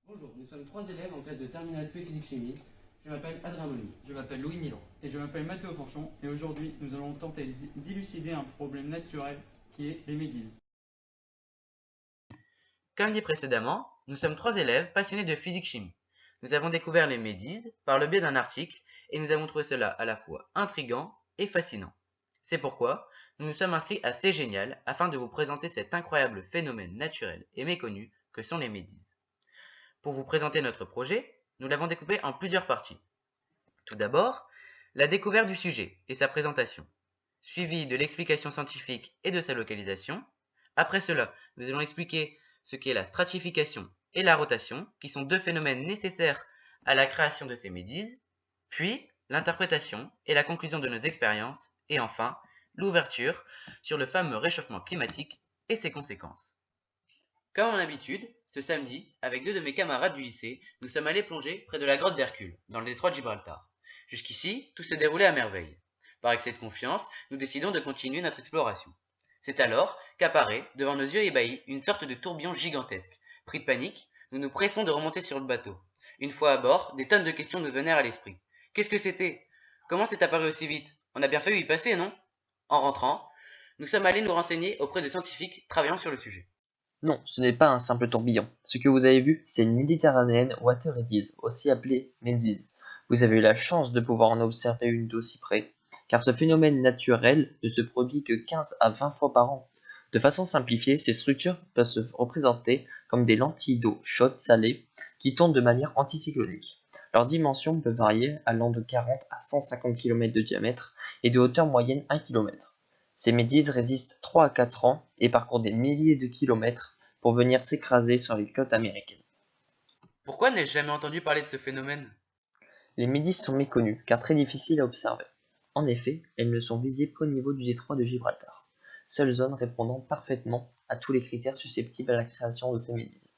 Bonjour, nous sommes trois élèves en classe de terminale spé physique-chimie. Je m'appelle Adrien Molly. Je m'appelle Louis Milan. Et je m'appelle Mathéo Fanchon et aujourd'hui nous allons tenter d'élucider un problème naturel qui est les médises. Comme dit précédemment, nous sommes trois élèves passionnés de physique-chimie. Nous avons découvert les médises par le biais d'un article et nous avons trouvé cela à la fois intriguant et fascinant. C'est pourquoi nous nous sommes inscrits à C'est Génial afin de vous présenter cet incroyable phénomène naturel et méconnu que sont les médises. Pour vous présenter notre projet, nous l'avons découpé en plusieurs parties. Tout d'abord, la découverte du sujet et sa présentation, suivie de l'explication scientifique et de sa localisation. Après cela, nous allons expliquer ce qu'est la stratification et la rotation, qui sont deux phénomènes nécessaires à la création de ces médises, puis l'interprétation et la conclusion de nos expériences, et enfin, l'ouverture sur le fameux réchauffement climatique et ses conséquences. Comme en habitude, ce samedi, avec deux de mes camarades du lycée, nous sommes allés plonger près de la grotte d'Hercule, dans le détroit de Gibraltar. Jusqu'ici, tout se déroulait à merveille. Par excès de confiance, nous décidons de continuer notre exploration. C'est alors qu'apparaît, devant nos yeux ébahis, une sorte de tourbillon gigantesque. Pris de panique, nous nous pressons de remonter sur le bateau. Une fois à bord, des tonnes de questions nous venèrent à l'esprit. Qu'est-ce que c'était? Comment c'est apparu aussi vite? On a bien failli y passer, non? En rentrant, nous sommes allés nous renseigner auprès de scientifiques travaillant sur le sujet. Non, ce n'est pas un simple tourbillon. Ce que vous avez vu, c'est une Méditerranéenne Water Eddies, aussi appelée MEDIS. Vous avez eu la chance de pouvoir en observer une d'aussi près, car ce phénomène naturel ne se produit que 15 à 20 fois par an. De façon simplifiée, ces structures peuvent se représenter comme des lentilles d'eau chaude salée qui tournent de manière anticyclonique. Leur dimension peut varier allant de 40 à 150 km de diamètre et de hauteur moyenne 1 km. Ces méduses résistent 3 à 4 ans et parcourent des milliers de kilomètres pour venir s'écraser sur les côtes américaines. Pourquoi n'ai-je jamais entendu parler de ce phénomène? Les méduses sont méconnues car très difficiles à observer. En effet, elles ne sont visibles qu'au niveau du détroit de Gibraltar, seule zone répondant parfaitement à tous les critères susceptibles à la création de ces méduses.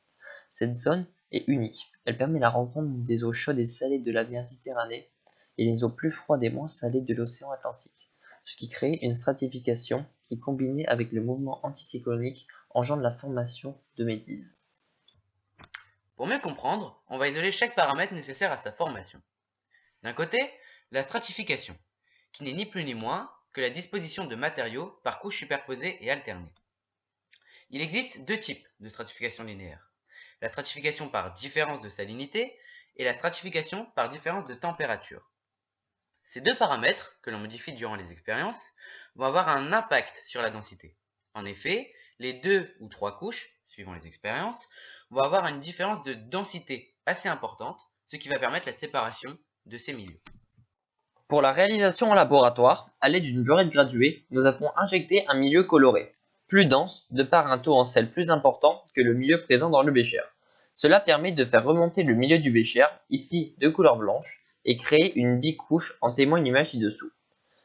Cette zone est unique, elle permet la rencontre des eaux chaudes et salées de la Méditerranée et les eaux plus froides et moins salées de l'océan Atlantique, ce qui crée une stratification qui, combinée avec le mouvement anticyclonique, engendre la formation de méduses. Pour mieux comprendre, on va isoler chaque paramètre nécessaire à sa formation. D'un côté, la stratification, qui n'est ni plus ni moins que la disposition de matériaux par couches superposées et alternées. Il existe deux types de stratification linéaire. La stratification par différence de salinité et la stratification par différence de température. Ces deux paramètres, que l'on modifie durant les expériences, vont avoir un impact sur la densité. En effet, les deux ou trois couches, suivant les expériences, vont avoir une différence de densité assez importante, ce qui va permettre la séparation de ces milieux. Pour la réalisation en laboratoire, à l'aide d'une burette graduée, nous avons injecté un milieu coloré, plus dense de par un taux en sel plus important que le milieu présent dans le bécher. Cela permet de faire remonter le milieu du bécher, ici de couleur blanche, et créer une bicouche, en témoigne l'image ci-dessous.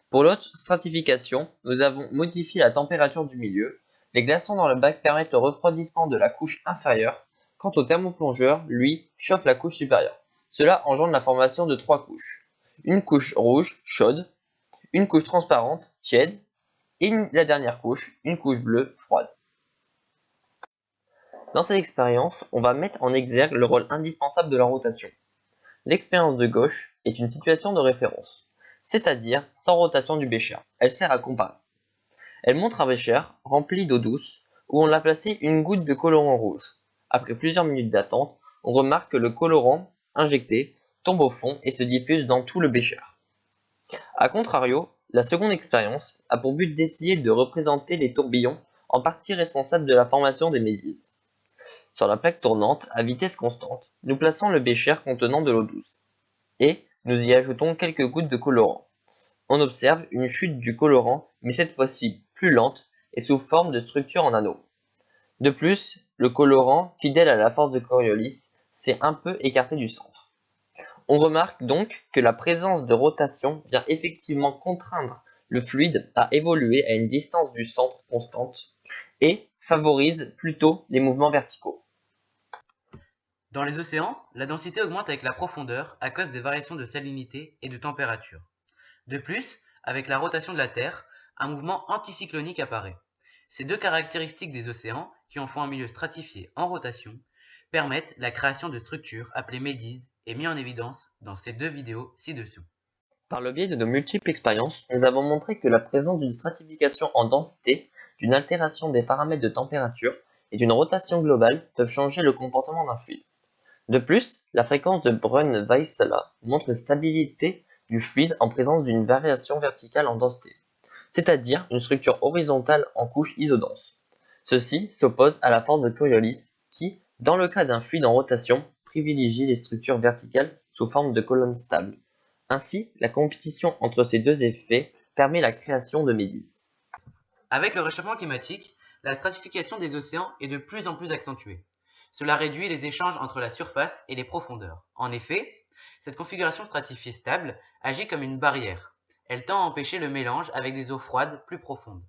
Pour l'autre stratification, nous avons modifié la température du milieu. Les glaçons dans le bac permettent le refroidissement de la couche inférieure. Quant au thermoplongeur, lui, chauffe la couche supérieure. Cela engendre la formation de trois couches. Une couche rouge, chaude, une couche transparente, tiède, et la dernière couche, une couche bleue, froide. Dans cette expérience, on va mettre en exergue le rôle indispensable de la rotation. L'expérience de gauche est une situation de référence, c'est-à-dire sans rotation du bécher. Elle sert à comparer. Elle montre un bécher rempli d'eau douce où on a placé une goutte de colorant rouge. Après plusieurs minutes d'attente, on remarque que le colorant injecté tombe au fond et se diffuse dans tout le bécher. A contrario, la seconde expérience a pour but d'essayer de représenter les tourbillons en partie responsables de la formation des méduses. Sur la plaque tournante, à vitesse constante, nous plaçons le bécher contenant de l'eau douce et nous y ajoutons quelques gouttes de colorant. On observe une chute du colorant, mais cette fois-ci plus lente et sous forme de structure en anneau. De plus, le colorant, fidèle à la force de Coriolis, s'est un peu écarté du centre. On remarque donc que la présence de rotation vient effectivement contraindre le fluide à évoluer à une distance du centre constante et favorise plutôt les mouvements verticaux. Dans les océans, la densité augmente avec la profondeur à cause des variations de salinité et de température. De plus, avec la rotation de la Terre, un mouvement anticyclonique apparaît. Ces deux caractéristiques des océans, qui en font un milieu stratifié en rotation, permettent la création de structures appelées médises et mis en évidence dans ces 2 vidéos ci-dessous. Par le biais de nos multiples expériences, nous avons montré que la présence d'une stratification en densité, d'une altération des paramètres de température et d'une rotation globale peuvent changer le comportement d'un fluide. De plus, la fréquence de Brun-Weissela montre une stabilité du fluide en présence d'une variation verticale en densité, c'est-à-dire une structure horizontale en couche isodense. Ceci s'oppose à la force de Coriolis qui, dans le cas d'un fluide en rotation, privilégie les structures verticales sous forme de colonnes stables. Ainsi, la compétition entre ces 2 effets permet la création de médises. Avec le réchauffement climatique, la stratification des océans est de plus en plus accentuée. Cela réduit les échanges entre la surface et les profondeurs. En effet, cette configuration stratifiée stable agit comme une barrière. Elle tend à empêcher le mélange avec des eaux froides plus profondes.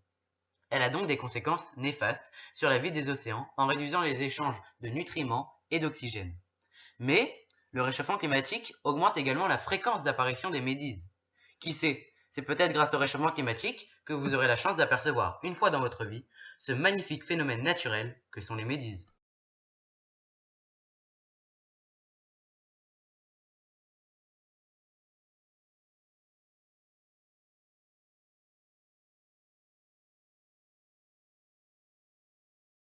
Elle a donc des conséquences néfastes sur la vie des océans en réduisant les échanges de nutriments et d'oxygène. Mais le réchauffement climatique augmente également la fréquence d'apparition des médises. Qui sait, c'est peut-être grâce au réchauffement climatique que vous aurez la chance d'apercevoir une fois dans votre vie ce magnifique phénomène naturel que sont les médises.